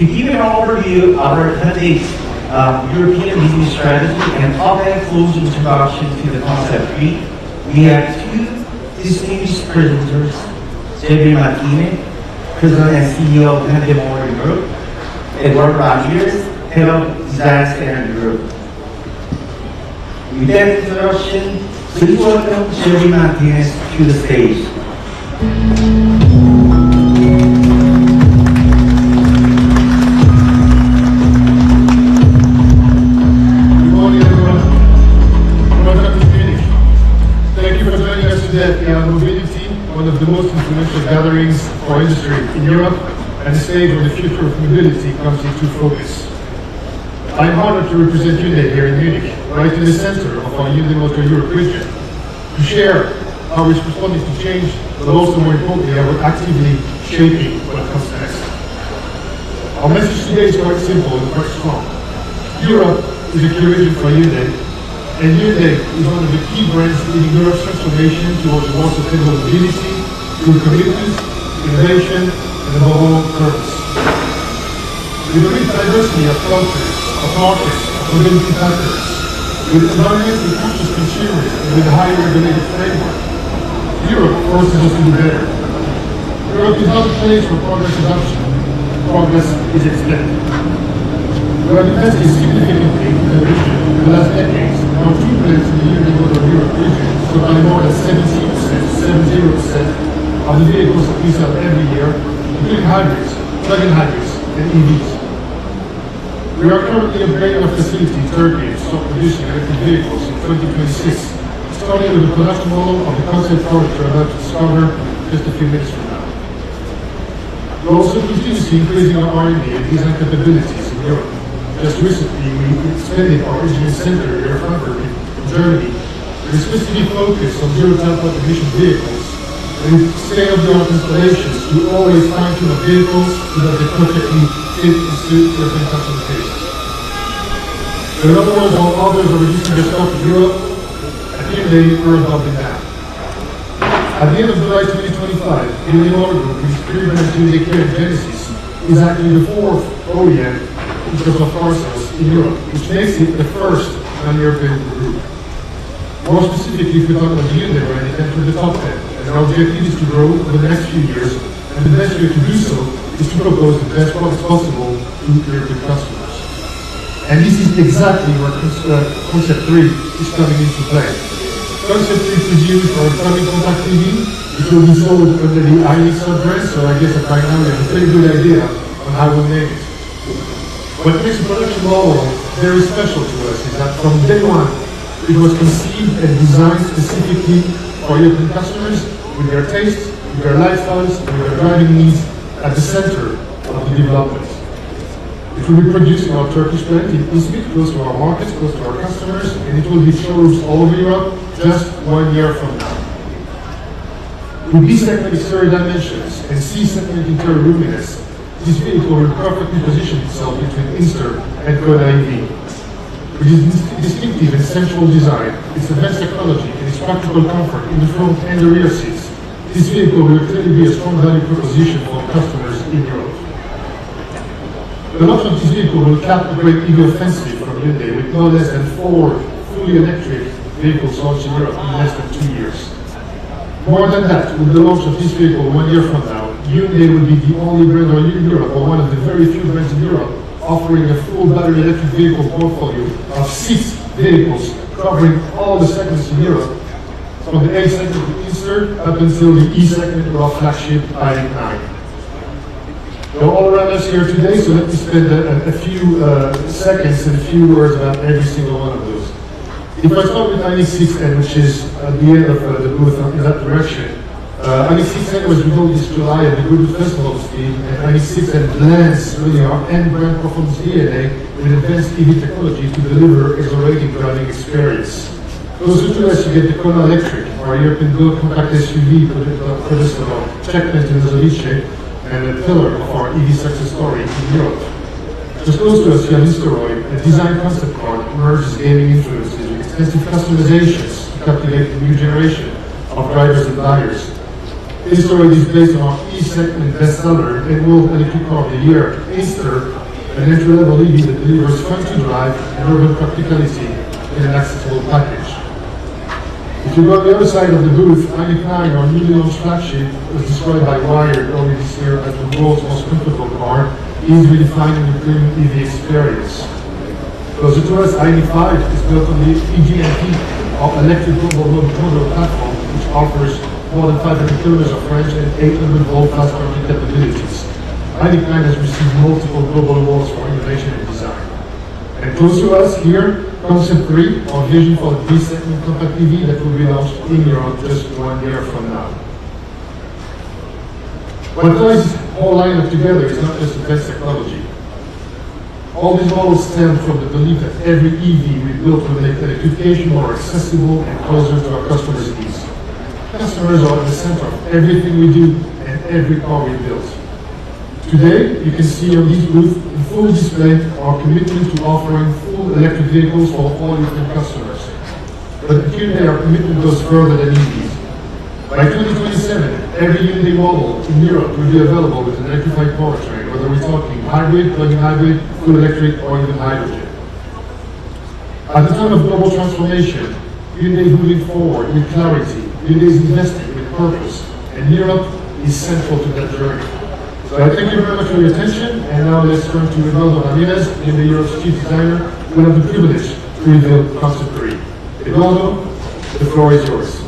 To give an overview of our candidate's European business strategy and top-end close introduction to the concept 3, we have two distinguished presenters, Xavier Martinez, President and CEO of Hyundai Motor Europe, Edward Ramirez, Head of Design Center Europe. With that introduction, please welcome Xavier Martinez to the stage. Mobility, one of the most influential gatherings for industry in Europe, and the stage where the future of mobility comes into focus. I'm honored to represent Hyundai here in Munich, right in the center of our Hyundai Motor Europe region, to share how we're responding to change, but also more importantly, how we're actively shaping what comes next. Our message today is quite simple and quite strong. Europe is a key region for Hyundai, and Hyundai is one of the key brands leading Europe's transformation towards a more sustainable mobility through commitment, innovation, and above all, purpose. With a rich diversity of cultures, of markets, of mobility factors, with environmentally conscious consumers, and with a highly regulated framework, Europe forces us to do better. Europe is not a place for progress adoption. Progress is expected. We have invested significantly in the region in the last decades. Our two plants in the Hyundai Motor Europe region supply more than 70% of the vehicles that we sell every year, including hybrids, plug-in hybrids, and EVs. We are currently upgrading our facility in Turkey and start producing electric vehicles in 2026, starting with the production model of the concept product you're about to discover just a few minutes from now. We're also continuously increasing our R&D and design capabilities in Europe. Just recently, we expanded our engineering center here in Frankfurt, in Germany, with a specific focus on zero tailpipe emission vehicles, and with state-of-the-art installations to always fine-tune our vehicles so that they perfectly fit and suit European customer tastes. In other words, while others are reducing their stock in Europe, at Hyundai we're adopting that. At the end of July 2025, Hyundai Motor Group, which is pre-branded Hyundai Kia and Genesis, is actually the fourth OEM in terms of car sales in Europe, which makes it the first non-European group. More specifically, if we talk about the Hyundai brand, it entered the top 10, and our objective is to grow over the next few years, and the best way to do so is to propose the best products possible to European customers. And this is exactly where Concept 3 is coming into play. Concept 3 is produced for our coming compact EV, which will be sold under the iX brand, so I guess that by now we have a pretty good idea on how we'll name it. What makes the production model very special to us is that from day one, it was conceived and designed specifically for European customers with their tastes, with their lifestyles, and with their driving needs at the center of the development. It will be produced in our Turkish plant in Izmit, close to our markets, close to our customers, and it will be showrooms all over Europe just 1 year from now. With B-segment exterior dimensions and C-segment interior roominess, this vehicle will perfectly position itself between Inster and Koda EV. With its distinctive and sensual design, its advanced technology, and its practical comfort in the front and the rear seats, this vehicle will clearly be a strong value proposition for customers in Europe. The launch of this vehicle will cap the great EV offensive from Hyundai with no less than 4 fully electric vehicles launched in Europe in less than 2 years. More than that, with the launch of this vehicle 1 year from now, Hyundai will be the only brand in Europe, or one of the very few brands in Europe, offering a full battery electric vehicle portfolio of 6 vehicles covering all the segments in Europe, from the A segment to Inster up until the E segment with our flagship i9. They're all around us here today, so let me spend a few seconds and a few words about every single one of those. If I start with iX6N, which is at the end of the booth in that direction, iX6N was revealed this July at the Good Festival scheme, and iX6N blends really our end brand performance DNA with advanced EV technology to deliver exhilarating driving experience. Closer to us, you get the Kona Electric, our European built compact SUV produced of our Czech plant in Zolice, and a pillar of our EV success story in Europe. Just close to us, you have Instaroid, a design concept car that merges gaming influences with extensive customizations to captivate the new generation of drivers and buyers. This story is based on our E-segment bestseller and World Electric Car of the Year, Acer, an entry-level EV that delivers fun-to-drive and urban practicality in an accessible package. If you go on the other side of the booth, ID.9, our newly launched flagship, was described by Wired earlier this year as the world's most comfortable car, easily defining the premium EV experience. Closer to us, ID.5 is built on the EGMP, our electric global motor platform, which offers more than 500 kilometers of range and 800-volt fast charging capabilities. ID.9 has received multiple global awards for innovation and design. And close to us here, Concept 3, our vision for the B-segment compact EV that will be launched in Europe just 1 year from now. What ties this whole lineup together is not just advanced technology. All these models stem from the belief that every EV we build will make electrification more accessible and closer to our customers' needs. Customers are at the center of everything we do and every car we build. Today, you can see on this booth in full display our commitment to offering full electric vehicles for all different customers. But at Hyundai, our commitment goes further than EVs. By 2027, every Hyundai model in Europe will be available with an electrified powertrain, whether we're talking hybrid, plug-in hybrid, full electric, or even hydrogen. At the time of global transformation, Hyundai is moving forward with clarity. Hyundai is investing with purpose, and Europe is central to that journey. So I thank you very much for your attention, and now let's turn to Eduardo Ramirez, Hyundai Europe's chief designer, who will have the privilege to reveal Concept 3. Eduardo, the floor is yours.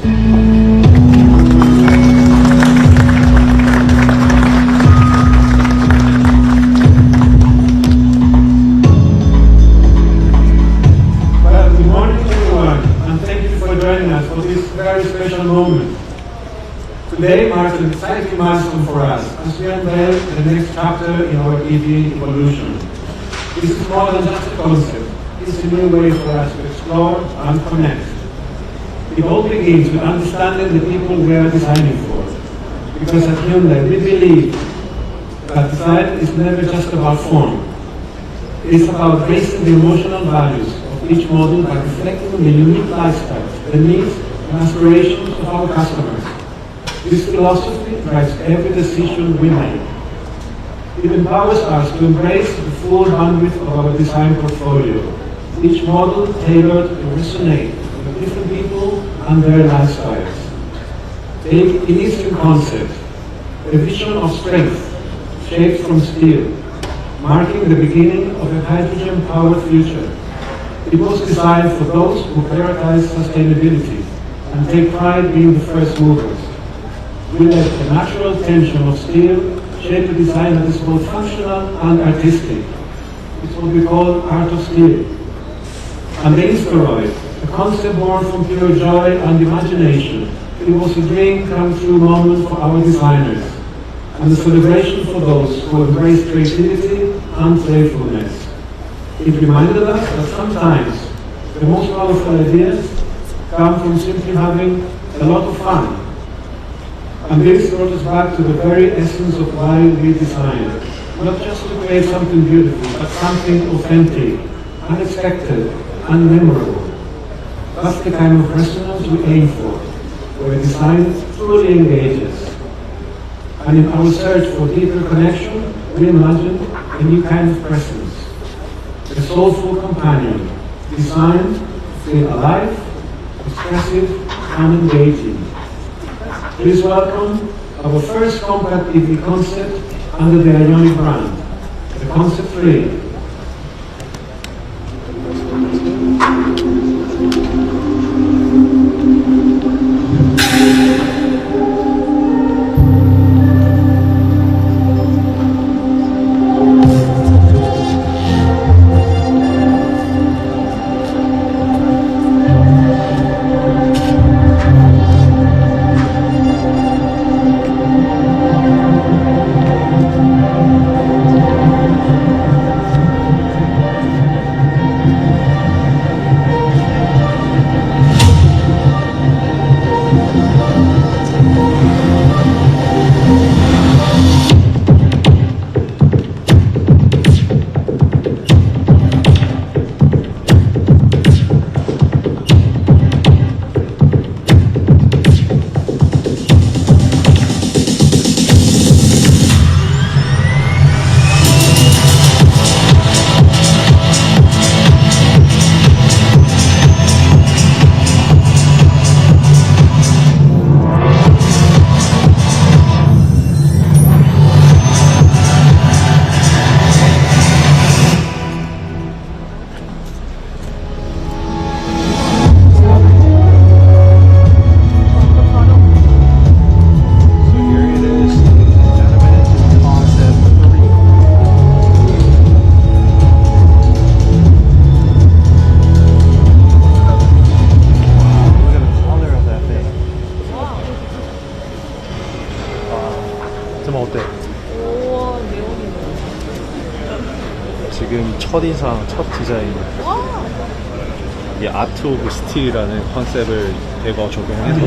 Well, good morning everyone, and thank you for joining us for this very special moment. Today marks an exciting milestone for us as we unveil the next chapter in our EV evolution. This is more than just a concept. It's a new way for us to explore and connect. It all begins with understanding the people we are designing for. Because at Hyundai, we believe that design is never just about form. It's about raising the emotional values of each model by reflecting the unique lifestyles, the needs and aspirations of our customers. This philosophy drives every decision we make. It empowers us to embrace the full bandwidth of our design portfolio, each model tailored to resonate with different people and their lifestyles. Take Initial Concept, a vision of strength shaped from steel, marking the beginning of a hydrogen-powered future. It was designed for those who prioritize sustainability and take pride being the first movers. We let the natural tension of steel shape a design that is both functional and artistic. It's what we call art of steel. And the Inspiroid, a concept born from pure joy and imagination. It was a dream come true moment for our designers, and a celebration for those who embrace creativity and playfulness. It reminded us that sometimes the most powerful ideas come from simply having a lot of fun. And this brought us back to the very essence of why we designed. Not just to create something beautiful, but something authentic, unexpected, and memorable. That's the kind of resonance we aim for, where design truly engages. And in our search for deeper connection, we imagined a new kind of presence. A soulful companion, designed to feel alive, expressive, and engaging. Please welcome our first compact EV concept under the Ioniq brand, the Concept 3. 지금 첫인상, 첫 디자인. 이 아트 오브 스틸이라는 컨셉을 대거 적용해서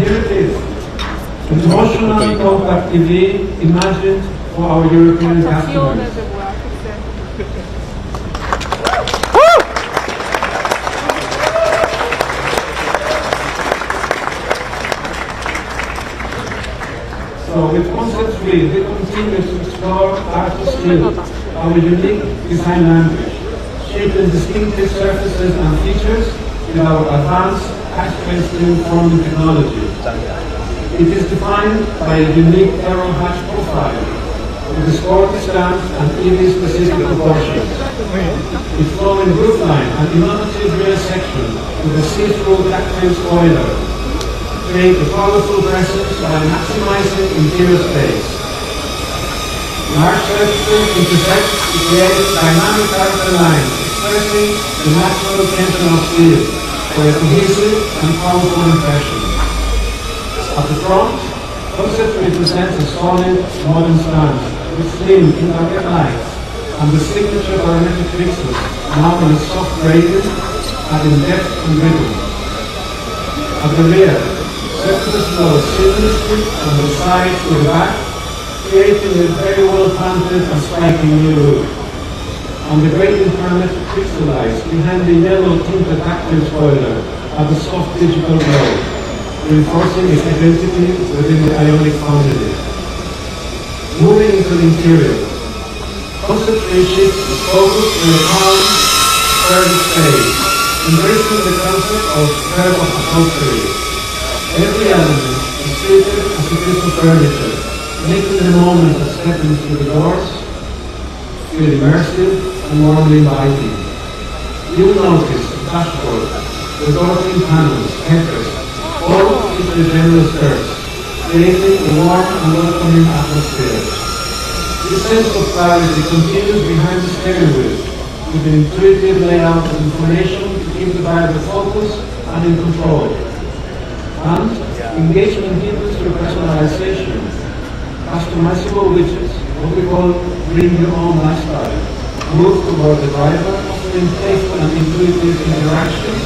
Emotional compact TV imagined for our European customers. So with Concept 3, we continue to explore art of steel, our unique design language, shaping distinctive surfaces and features with our advanced aspect steel forming technology. It is defined by a unique aero hatch profile with a sporty stance and EV-specific proportions. Its flowing roofline and innovative rear section with a see-through tactile spoiler create a powerful presence by maximizing interior space. Large surfaces intersect to create dynamic character lines, expressing the natural tension of steel for a cohesive and powerful impression. At the front, Concept represents a solid, modern stance with slim indirect lights and the signature parametric pixels now on a soft gradient, adding depth and rhythm. At the rear, surfaces flow seamlessly from the side to the back, creating a very well-planted and striking new look. On the gradient parametric pixel lights behind the yellow tinted tactile spoiler are the soft digital glow, reinforcing its identity within the ionic foundry. Moving into the interior, Concept 3 shifts its focus to a calm, sturdy space, embracing the concept of curve of upholstery. Every element is treated as a piece of furniture, making the moment of stepping through the doors feel immersive and warmly inviting. You will notice the dashboard, the door-trim panels, headrests, all into the general skirts, creating a warm and welcoming atmosphere. This sense of clarity continues behind the steering wheel, with an intuitive layout and information to keep the driver focused and in control. And engagement deepens through personalization, customizable widgets, what we call bring your own lifestyle, move toward the driver, offering playful and intuitive interactions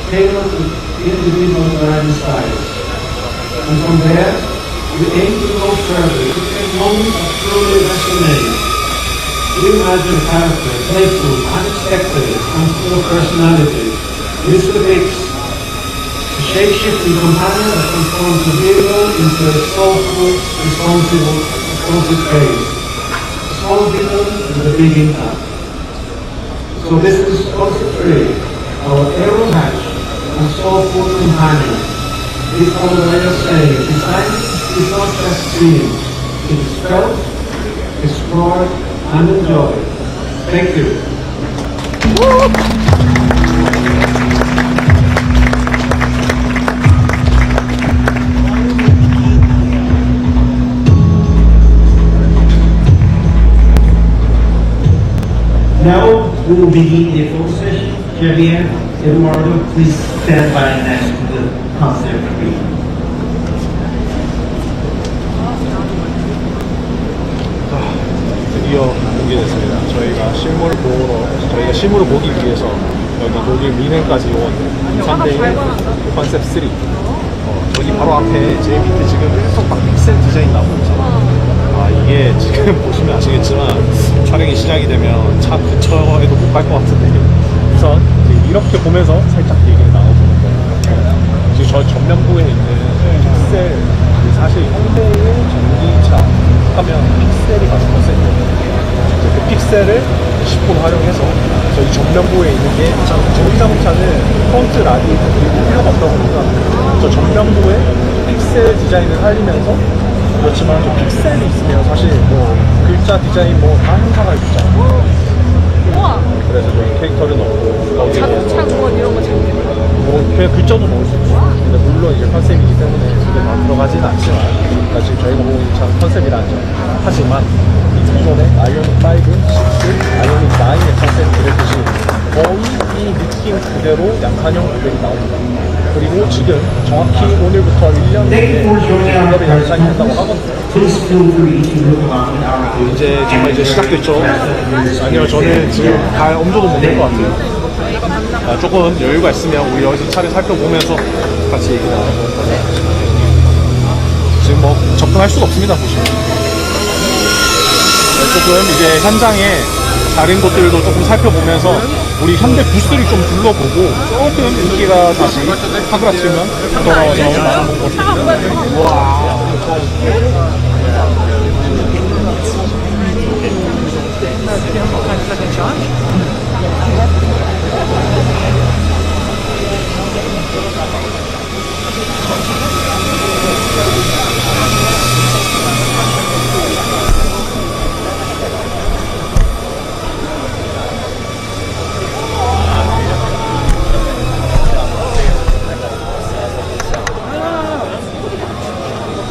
tailored to individual driving styles. And from there, we aim to go further, to create moments that truly resonate. We imagine a character, playful, unexpected, and full of personality. This depicts a shape-shifting companion that transforms the vehicle into a soulful, responsive face. A small villain with a big impact. So this is Concept 3, our aero hatch and soulful companion. This is our way of saying design is not just seen, it is felt, explored, and enjoyed. Thank you. Now we will begin the photo session. Javier, Eduardo, please stand by next to the concept tree. 드디어 오게 됐습니다. 저희가 실물을 보기 위해서 여기 독일 미넨까지 온 3대1 컨셉 3. 저기 바로 앞에 제 밑에 지금 계속 막 픽셀 디자인 나오고 있잖아요. 이게 지금 보시면 아시겠지만 촬영이 시작이 되면 차 근처에도 못 갈 것 같은데 우선 이렇게 보면서 살짝 얘기를 나눠보는 거예요. 지금 저 전면부에 있는 픽셀, 사실 현대의 전기차 하면 픽셀이 가장 컨셉이거든요. 그 픽셀을 10분 활용해서 저희 전면부에 있는 게 저희 자동차는 폰트 라디에이터 그리고 필요가 없다 보니까 저 전면부에 픽셀 디자인을 살리면서 그렇지만 저 픽셀이 있으면 사실 뭐 글자 디자인 뭐 다 행사가 있잖아요. 우와. 그래서 저희 캐릭터를 넣고 거기에 자동차권 이런 거 챙기는 뭐 그냥 글자도 넣을 수 있어요. 근데 물론 이제 컨셉이기 때문에 그게 다 들어가지는 않지만 그러니까 지금 저희가 보고 있는 차는 컨셉이라는 점. 하지만 기존의 아이오닉 5, 6, 아이오닉 9의 컨셉이 그랬듯이 거의 이 느낌 그대로 양산형 모델이 나옵니다. 그리고 지금 정확히 오늘부터 1년 Thank you 후에 for joining our 모델이 양산이 된다고 press 하거든요. Please feel free to look on our page. 이제 정말 이제 시작됐죠. 아니요, 저는 지금 갈 엄두도 못 낼 것 같아요. 조금 여유가 있으면 우리 여기서 차를 살펴보면서 같이 얘기 나눠보는 거죠. 지금 뭐 접근할 수가 없습니다, 보시면. 조금 이제 현장에 다른 곳들도 조금 살펴보면서 우리 현대 부스를 좀 둘러보고 조금 인기가 다시 사그라치면 돌아와서 나눠본 것입니다. 와.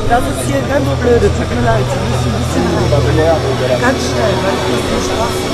Das ist hier ganz blöde, tut mir leid. Sie müssen ein bisschen ganz schnell, weil ich muss die Straße.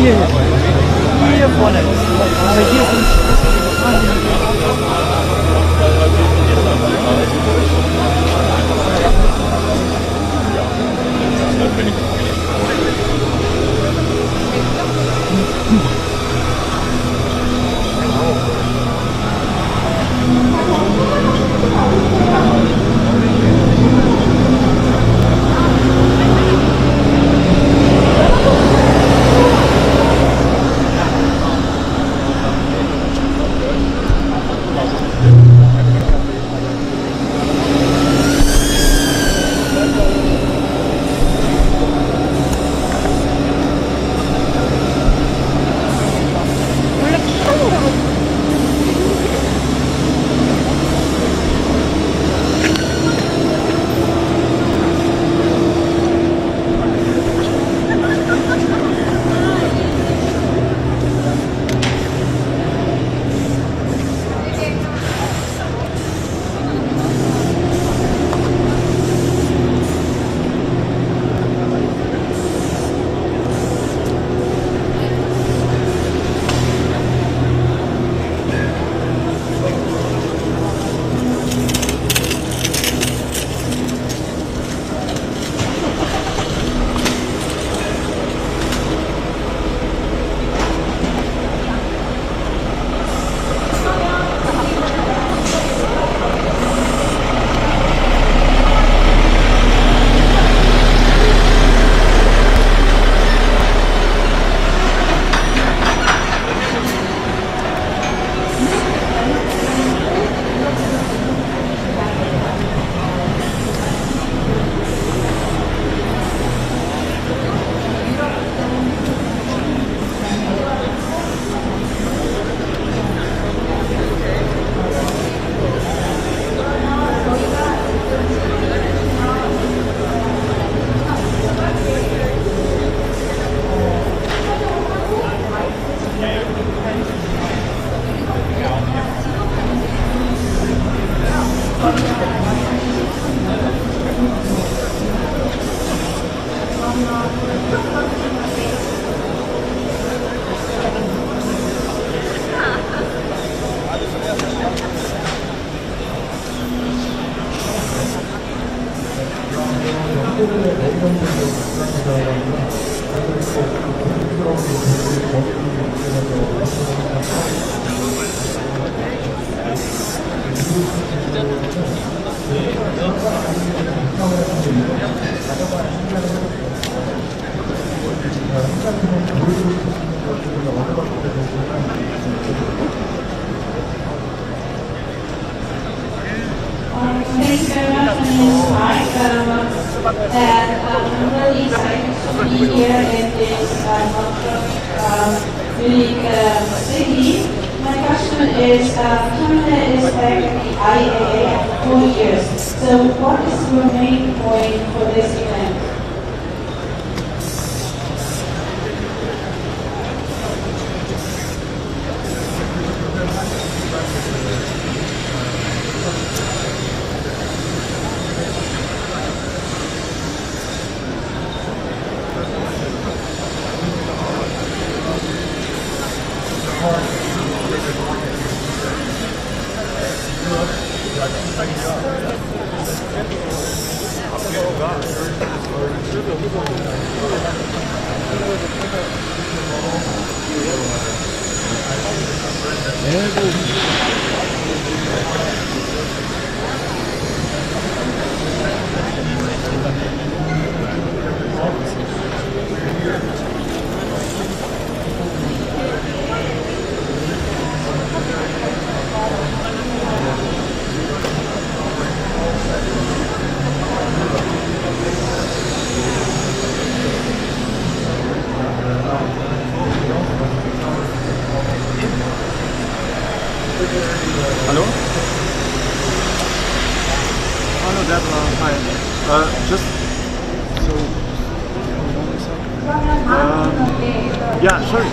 Hier vorne. Also hier sind Thank you very much. My name is Mike, and I'm really excited to be here in this unique city. My question is, Canada is back at the IAA after 4 years. So what is your main point for this event? Hello? Hello, Deborah. Hi. Just so. Yeah, sorry.